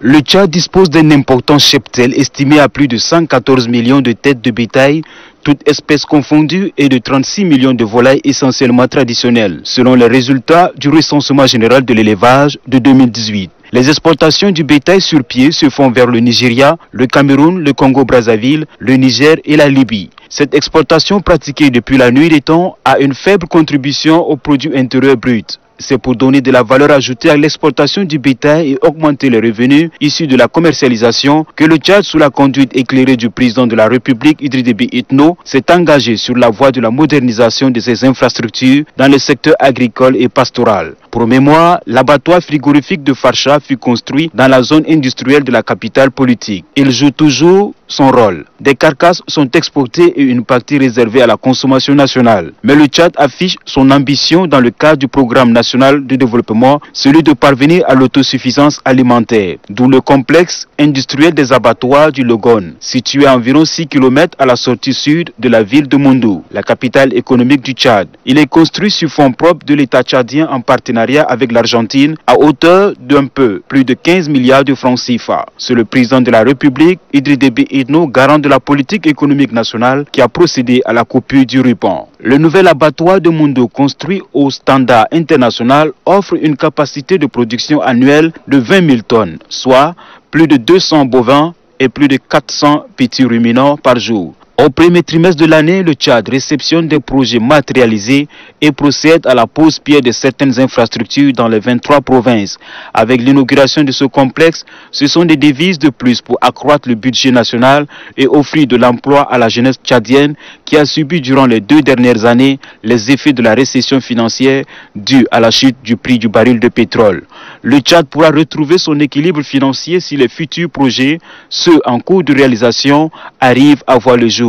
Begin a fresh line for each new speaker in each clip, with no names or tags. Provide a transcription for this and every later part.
Le Tchad dispose d'un important cheptel estimé à plus de 114 millions de têtes de bétail, toutes espèces confondues, et de 36 millions de volailles essentiellement traditionnelles, selon les résultats du recensement général de l'élevage de 2018. Les exportations du bétail sur pied se font vers le Nigeria, le Cameroun, le Congo-Brazzaville, le Niger et la Libye. Cette exportation pratiquée depuis la nuit des temps a une faible contribution au produit intérieur brut. C'est pour donner de la valeur ajoutée à l'exportation du bétail et augmenter les revenus issus de la commercialisation que le Tchad, sous la conduite éclairée du président de la République, Idriss Déby Itno, s'est engagé sur la voie de la modernisation de ses infrastructures dans le secteur agricole et pastoral. Pour mémoire, l'abattoir frigorifique de Farsha fut construit dans la zone industrielle de la capitale politique. Il joue toujours son rôle. Des carcasses sont exportées et une partie réservée à la consommation nationale. Mais le Tchad affiche son ambition dans le cadre du programme national de développement, celui de parvenir à l'autosuffisance alimentaire, d'où le complexe industriel des abattoirs du Logone, situé à environ 6 km à la sortie sud de la ville de Mondou, la capitale économique du Tchad. Il est construit sur fonds propres de l'État tchadien en partenariat avec l'Argentine à hauteur d'un peu plus de 15 milliards de francs CFA. C'est le président de la République, Idriss Déby Itno, garant de la politique économique nationale, qui a procédé à la coupure du ruban. Le nouvel abattoir de Mondou, construit au standard international, offre une capacité de production annuelle de 20 000 tonnes, soit plus de 200 bovins et plus de 400 petits ruminants par jour. Au premier trimestre de l'année, le Tchad réceptionne des projets matérialisés et procède à la pose pierre de certaines infrastructures dans les 23 provinces. Avec l'inauguration de ce complexe, ce sont des devises de plus pour accroître le budget national et offrir de l'emploi à la jeunesse tchadienne qui a subi durant les 2 dernières années les effets de la récession financière due à la chute du prix du baril de pétrole. Le Tchad pourra retrouver son équilibre financier si les futurs projets, ceux en cours de réalisation, arrivent à voir le jour.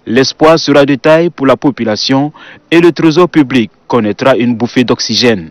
L'espoir sera de taille pour la population et le trésor public connaîtra une bouffée d'oxygène.